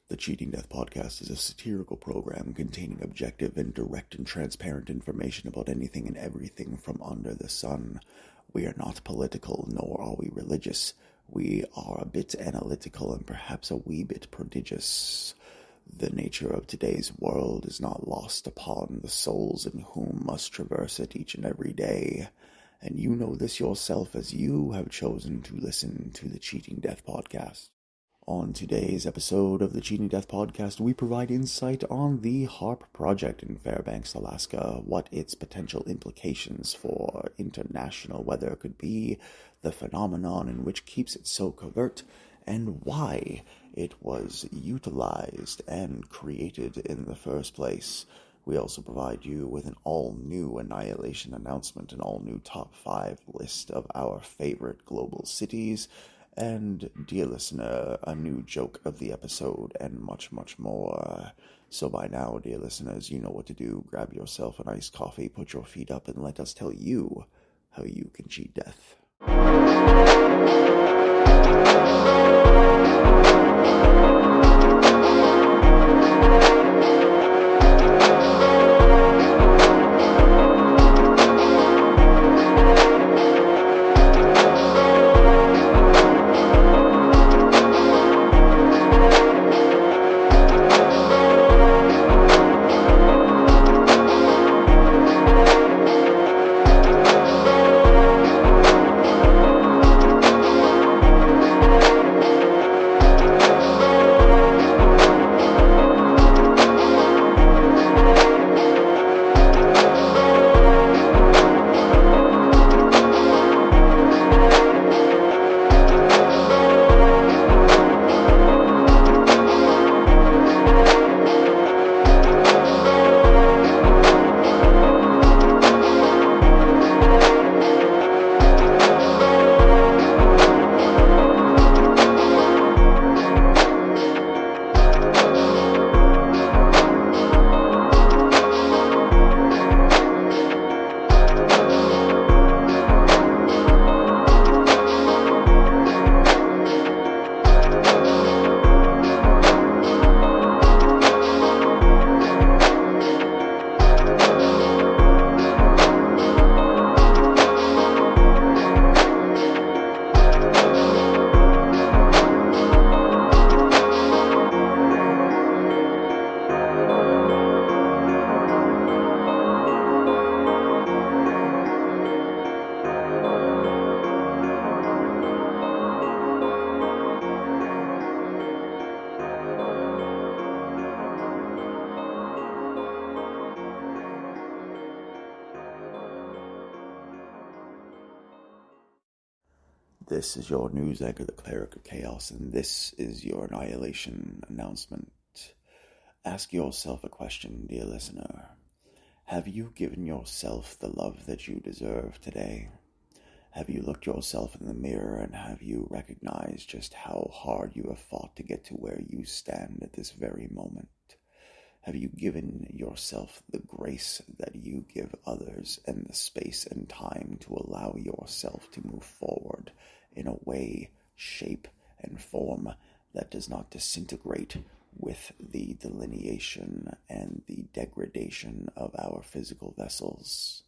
The Cheating Death podcast is a satirical program containing objective and direct and transparent information about anything and everything from under the sun. We are not political, nor are we religious. We are a bit analytical and perhaps a wee bit prodigious. The nature of today's world is not lost upon the souls in whom must traverse it each and every day. And you know this yourself as you have chosen to listen to the Cheating Death podcast. On today's episode of the Cheating Death podcast, we provide insight on the H.A.A.R.P project in Fairbanks, Alaska, what its potential implications for international weather could be, the phenomenon in which keeps it so covert, and why it was utilized and created in the first place. We also provide you with an all-new Annihilation Announcement, an all-new top 5 list of our favorite global cities, and, dear listener, a new joke of the episode, and much, much more. So by now, dear listeners, you know what to do. Grab yourself an iced coffee, put your feet up, and let us tell you how you can cheat death. This is your news anchor, the Cleric of Chaos, and this is your Annihilation Announcement. Ask yourself a question, dear listener. Have you given yourself the love that you deserve today? Have you looked yourself in the mirror and have you recognized just how hard you have fought to get to where you stand at this very moment? Have you given yourself the grace that you give others and the space and time to allow yourself to move forward in a way, shape, and form that does not disintegrate with the delineation and the degradation of our physical vessels?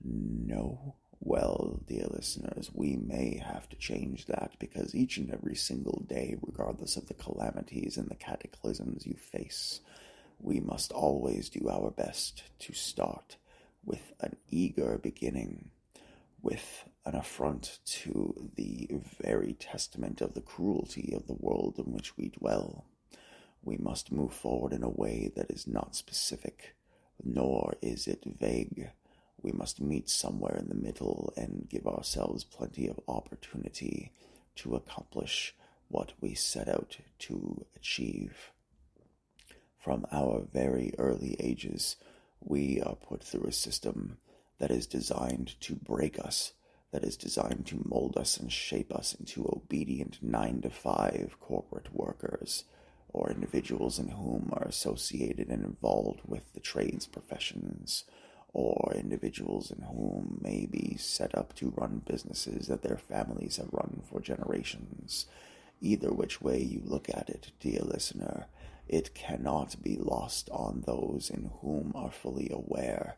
No? Well, dear listeners, we may have to change that because each and every single day, regardless of the calamities and the cataclysms you face, we must always do our best to start with an eager beginning, with an affront to the very testament of the cruelty of the world in which we dwell. We must move forward in a way that is not specific, nor is it vague. We must meet somewhere in the middle and give ourselves plenty of opportunity to accomplish what we set out to achieve. From our very early ages, we are put through a system that is designed to break us, that is designed to mold us and shape us into obedient 9-to-5 corporate workers, or individuals in whom are associated and involved with the trades professions, or individuals in whom may be set up to run businesses that their families have run for generations. Either which way you look at it, dear listener, it cannot be lost on those in whom are fully aware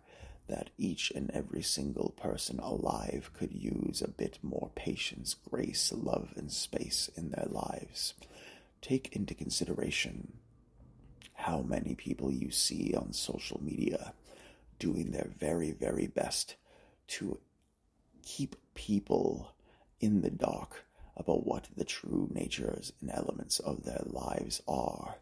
that each and every single person alive could use a bit more patience, grace, love, and space in their lives. Take into consideration how many people you see on social media doing their very, very best to keep people in the dark about what the true natures and elements of their lives are,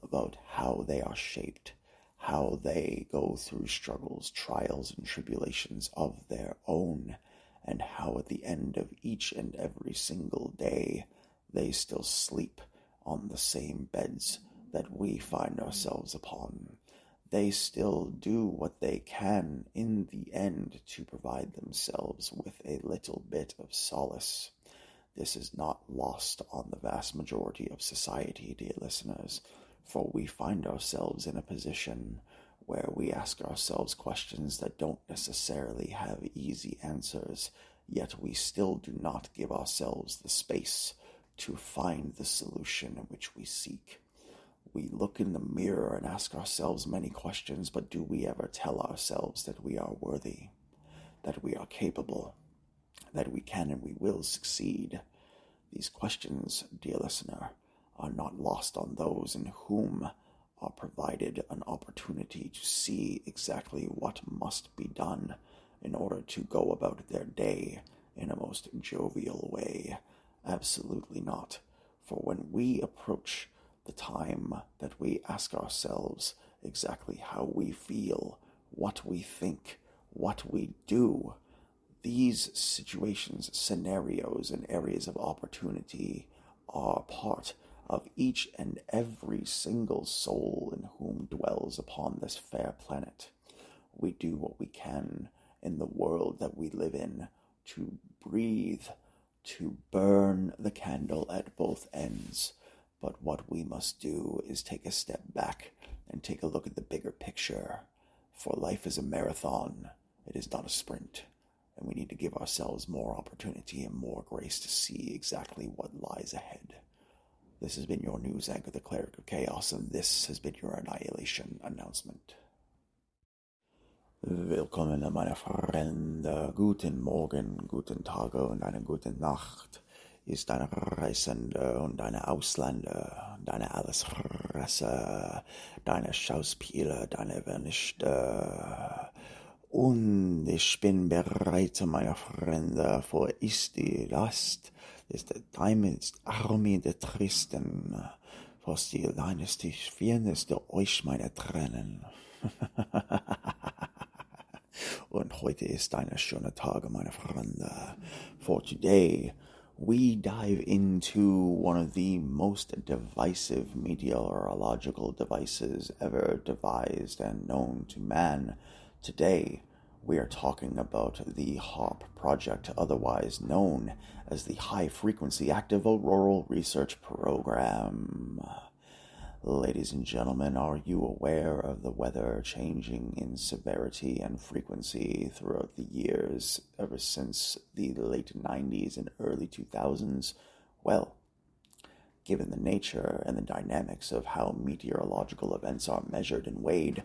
about how they are shaped, how they go through struggles, trials, and tribulations of their own, and how at the end of each and every single day they still sleep on the same beds that we find ourselves upon. They still do what they can in the end to provide themselves with a little bit of solace. This is not lost on the vast majority of society, dear listeners, for we find ourselves in a position where we ask ourselves questions that don't necessarily have easy answers, yet we still do not give ourselves the space to find the solution in which we seek. We look in the mirror and ask ourselves many questions, but do we ever tell ourselves that we are worthy, that we are capable, that we can and we will succeed? These questions, dear listener, are not lost on those in whom are provided an opportunity to see exactly what must be done in order to go about their day in a most jovial way. Absolutely not. For when we approach the time that we ask ourselves exactly how we feel, what we think, what we do, these situations, scenarios, and areas of opportunity are part of each and every single soul in whom dwells upon this fair planet. We do what we can in the world that we live in to breathe, to burn the candle at both ends. But what we must do is take a step back and take a look at the bigger picture. For life is a marathon, it is not a sprint. And we need to give ourselves more opportunity and more grace to see exactly what lies ahead. This has been your news anchor, the Cleric of Chaos, and this has been your Annihilation Announcement. Willkommen, meine Freunde. Guten Morgen, guten Tag und eine gute Nacht. Ist deine Reisende und deine Ausländer, deine Allesfresser, deine Schauspieler, deine Vernichter. Und ich bin bereit, meine Freunde, für ist die Last, ist der Time, ist Armee der Tristen, was die Dynasty ist der euch meine Tränen. Und heute ist ein schöner Tag, meine Freunde. For today, we dive into one of the most divisive meteorological devices ever devised and known to man. Today, we are talking about the H.A.A.R.P project, otherwise known as the High Frequency Active Auroral Research Program. Ladies and gentlemen, are you aware of the weather changing in severity and frequency throughout the years ever since the late 90s and early 2000s? Well, given the nature and the dynamics of how meteorological events are measured and weighed,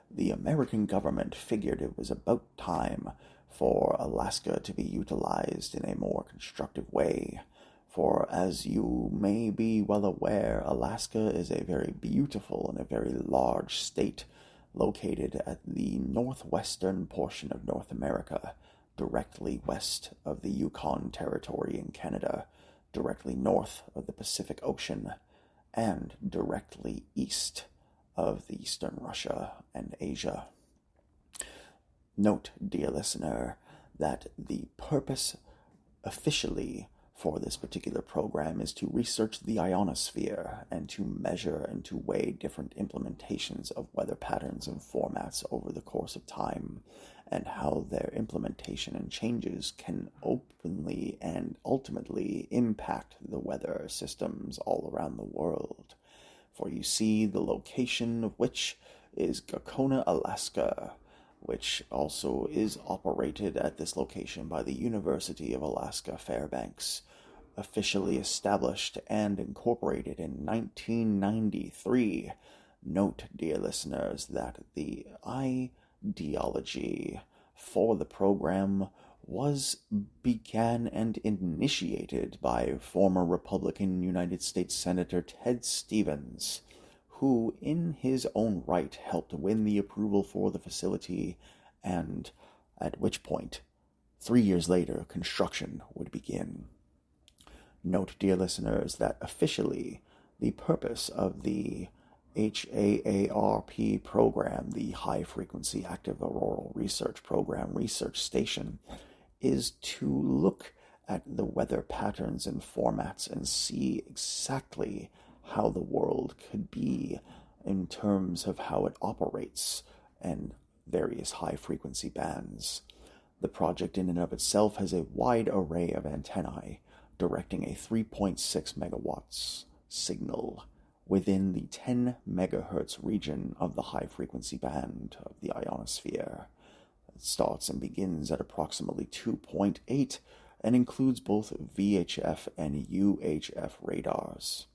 the American government figured it was about time for Alaska to be utilized in a more constructive way. For as you may be well aware, Alaska is a very beautiful and a very large state located at the northwestern portion of North America, directly west of the Yukon Territory in Canada, directly north of the Pacific Ocean, and directly east of the Eastern Russia and Asia. Note, dear listener, that the purpose officially for this particular program is to research the ionosphere and to measure and to weigh different implementations of weather patterns and formats over the course of time, and how their implementation and changes can openly and ultimately impact the weather systems all around the world. For you see, the location of which is Gakona, Alaska, which also is operated at this location by the University of Alaska Fairbanks, officially established and incorporated in 1993. Note, dear listeners, that the ideology for the program began and initiated by former Republican United States Senator Ted Stevens, who in his own right helped win the approval for the facility, and at which point, 3 years later, construction would begin. Note, dear listeners, that officially the purpose of the H.A.A.R.P program, the High Frequency Active Auroral Research Program Research Station, is to look at the weather patterns and formats and see exactly how the world could be in terms of how it operates and various high-frequency bands. The project in and of itself has a wide array of antennae directing a 3.6 megawatts signal within the 10 megahertz region of the high-frequency band of the ionosphere. It starts and begins at approximately 2.8 and includes both VHF and UHF radars.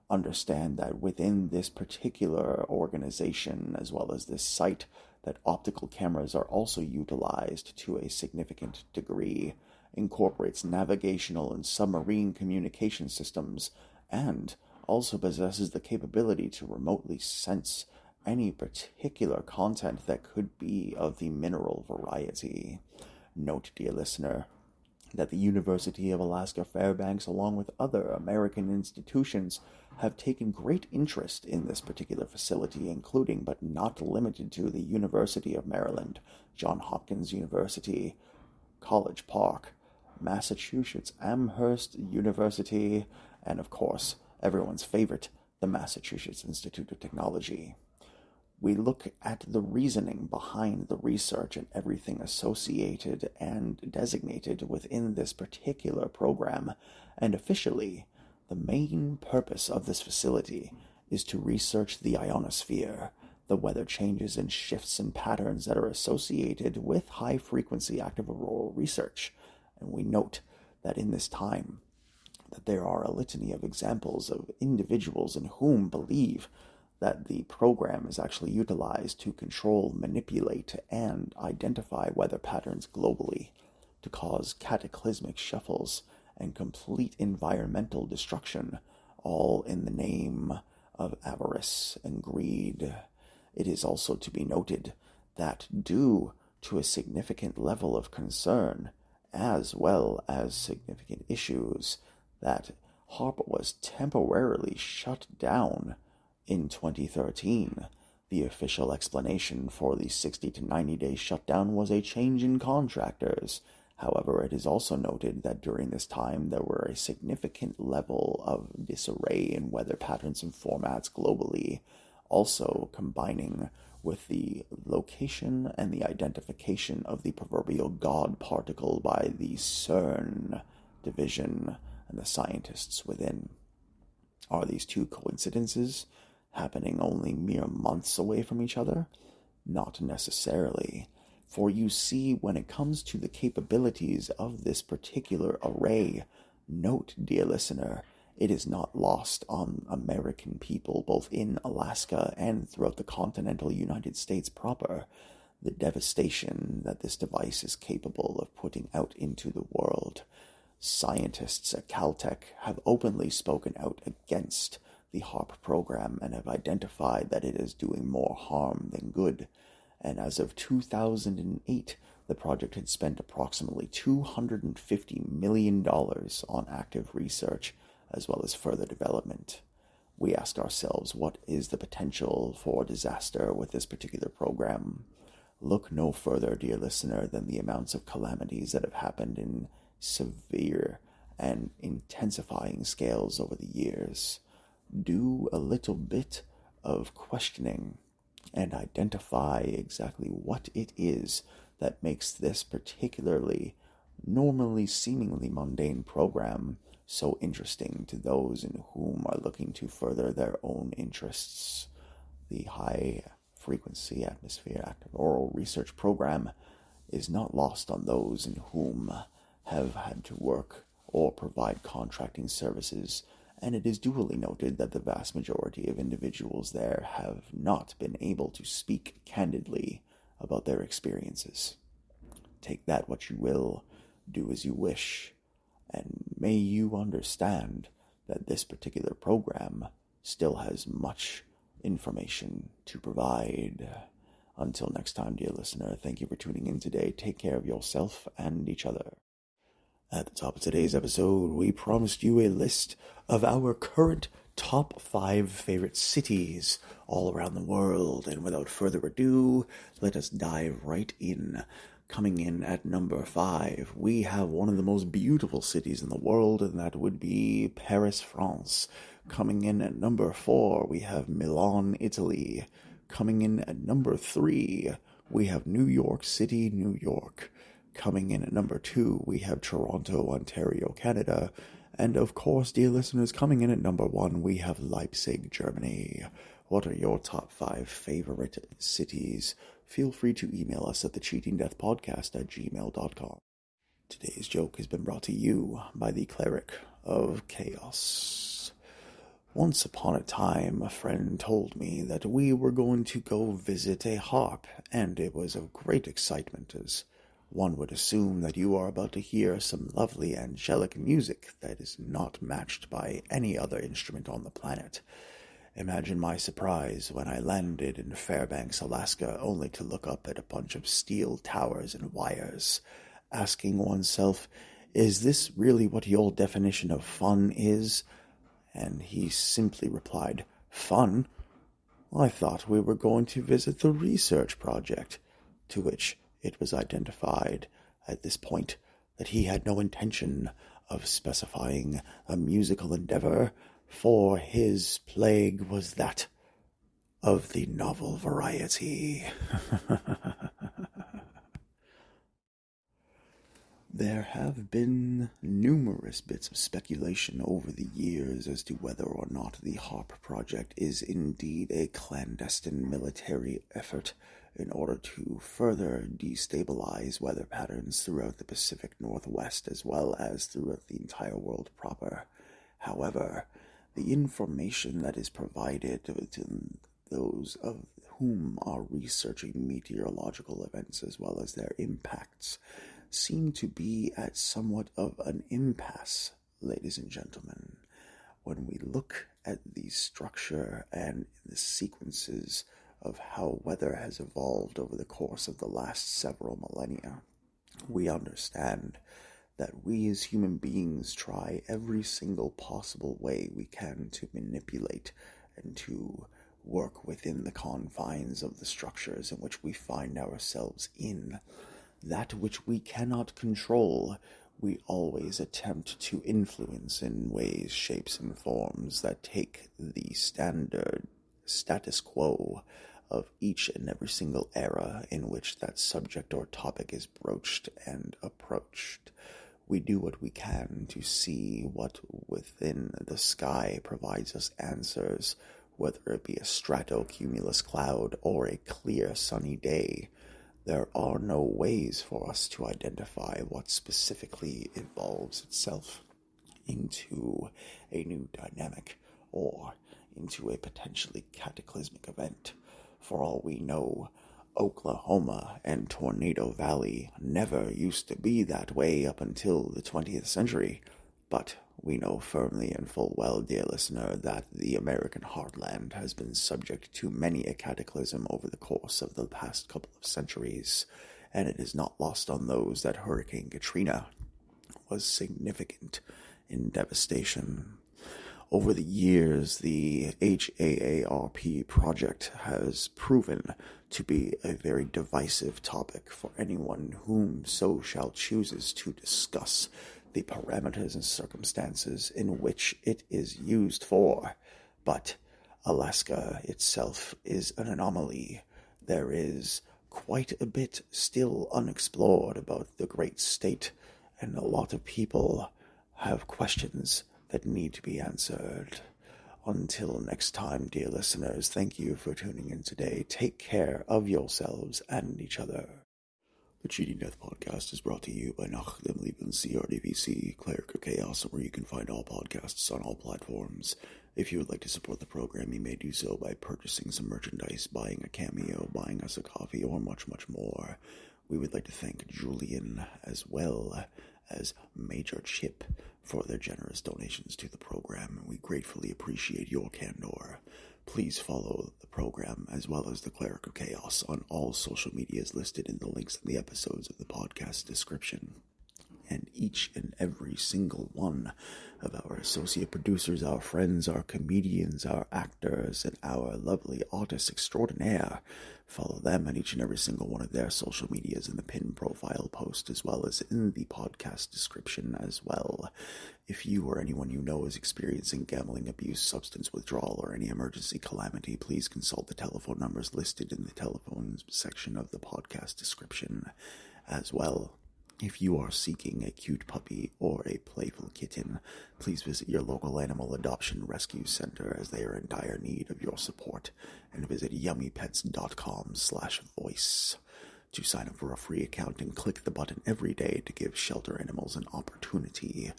Understand that within this particular organization, as well as this site, that optical cameras are also utilized to a significant degree, incorporates navigational and submarine communication systems, and also possesses the capability to remotely sense any particular content that could be of the mineral variety. Note, dear listener, that the University of Alaska Fairbanks, along with other American institutions, have taken great interest in this particular facility, including but not limited to the University of Maryland, Johns Hopkins University, College Park, Massachusetts Amherst University, and of course, everyone's favorite, the Massachusetts Institute of Technology. We look at the reasoning behind the research and everything associated and designated within this particular program, and officially, the main purpose of this facility is to research the ionosphere, the weather changes and shifts and patterns that are associated with high-frequency active auroral research, and we note that in this time, that there are a litany of examples of individuals in whom believe that the program is actually utilized to control, manipulate, and identify weather patterns globally, to cause cataclysmic shuffles and complete environmental destruction, all in the name of avarice and greed. It is also to be noted that due to a significant level of concern, as well as significant issues, that H.A.A.R.P was temporarily shut down in 2013. The official explanation for the 60 to 90 day shutdown was a change in contractors. However, it is also noted that during this time there were a significant level of disarray in weather patterns and formats globally, also combining with the location and the identification of the proverbial God particle by the CERN division and the scientists within. Are these two coincidences happening only mere months away from each other? Not necessarily, for you see, when it comes to the capabilities of this particular array, note, dear listener, it is not lost on American people, both in Alaska and throughout the continental United States proper, the devastation that this device is capable of putting out into the world. Scientists at Caltech have openly spoken out against the H.A.A.R.P program and have identified that it is doing more harm than good. And as of 2008, the project had spent approximately $250 million on active research, as well as further development. We ask ourselves, what is the potential for disaster with this particular program? Look no further, dear listener, than the amounts of calamities that have happened in severe and intensifying scales over the years. Do a little bit of questioning and identify exactly what it is that makes this particularly normally seemingly mundane program so interesting to those in whom are looking to further their own interests. The High Frequency Atmosphere Active Auroral Research Program is not lost on those in whom have had to work or provide contracting services, and it is duly noted that the vast majority of individuals there have not been able to speak candidly about their experiences. Take that what you will, do as you wish, and may you understand that this particular program still has much information to provide. Until next time, dear listener, thank you for tuning in today. Take care of yourself and each other. At the top of today's episode, we promised you a list of our current top 5 favorite cities all around the world. And without further ado, let us dive right in. Coming in at number 5, we have one of the most beautiful cities in the world, and that would be Paris, France. Coming in at number 4, we have Milan, Italy. Coming in at number 3, we have New York City, New York. Coming in at number 2, we have Toronto, Ontario, Canada. And of course, dear listeners, coming in at number 1, we have Leipzig, Germany. What are your top 5 favorite cities? Feel free to email us at thecheatingdeathpodcast@gmail.com. Today's joke has been brought to you by the Cleric of Chaos. Once upon a time, a friend told me that we were going to go visit a harp, and it was of great excitement, as one would assume that you are about to hear some lovely angelic music that is not matched by any other instrument on the planet. Imagine my surprise when I landed in Fairbanks, Alaska, only to look up at a bunch of steel towers and wires, asking oneself, is this really what your definition of fun is? And he simply replied, fun? I thought we were going to visit the research project, to which it was identified at this point that he had no intention of specifying a musical endeavor, for his plague was that of the novel variety. There have been numerous bits of speculation over the years as to whether or not the H.A.A.R.P project is indeed a clandestine military effort in order to further destabilize weather patterns throughout the Pacific Northwest as well as throughout the entire world proper. However, the information that is provided to those of whom are researching meteorological events as well as their impacts seem to be at somewhat of an impasse, ladies and gentlemen. When we look at the structure and the sequences of how weather has evolved over the course of the last several millennia, we understand that we as human beings try every single possible way we can to manipulate and to work within the confines of the structures in which we find ourselves in. That which we cannot control, we always attempt to influence in ways, shapes, and forms that take the standard status quo of each and every single era in which that subject or topic is broached and approached. We do what we can to see what within the sky provides us answers, whether it be a stratocumulus cloud or a clear sunny day. There are no ways for us to identify what specifically evolves itself into a new dynamic or into a potentially cataclysmic event. For all we know, Oklahoma and Tornado Valley never used to be that way up until the 20th century, but we know firmly and full well, dear listener, that the American heartland has been subject to many a cataclysm over the course of the past couple of centuries, and it is not lost on those that Hurricane Katrina was significant in devastation. Over the years, the H.A.A.R.P project has proven to be a very divisive topic for anyone whom so shall chooses to discuss the parameters and circumstances in which it is used for. But Alaska itself is an anomaly. There is quite a bit still unexplored about the great state, and a lot of people have questions that need to be answered. Until next time, dear listeners, thank you for tuning in today. Take care of yourselves and each other. The Cheating Death Podcast is brought to you by Annihilation Announcement, Cleric of Chaos, where you can find all podcasts on all platforms. If you would like to support the program, you may do so by purchasing some merchandise, buying a cameo, buying us a coffee, or much, much more. We would like to thank Julian as well as Major Chip for their generous donations to the program, and we gratefully appreciate your candor. Please follow the program as well as the Cleric of Chaos on all social medias listed in the links in the episodes of the podcast description. And each and every single one of our associate producers, our friends, our comedians, our actors, and our lovely artists extraordinaire, follow them and each and every single one of their social medias in the pinned profile post, as well as in the podcast description as well. If you or anyone you know is experiencing gambling abuse, substance withdrawal, or any emergency calamity, please consult the telephone numbers listed in the telephone section of the podcast description as well. If you are seeking a cute puppy or a playful kitten, please visit your local animal adoption rescue center as they are in dire need of your support, and visit yummypets.com/voice to sign up for a free account and click the button every day to give shelter animals an opportunity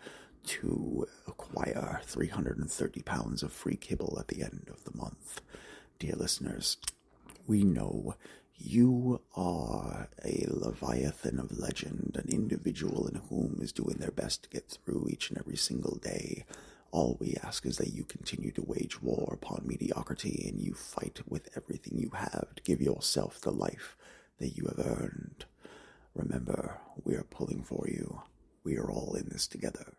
to acquire 330 pounds of free kibble at the end of the month. Dear listeners, we know you are a Leviathan of legend, an individual in whom is doing their best to get through each and every single day. All we ask is that you continue to wage war upon mediocrity, and you fight with everything you have to give yourself the life that you have earned. Remember, we are pulling for you. We are all in this together.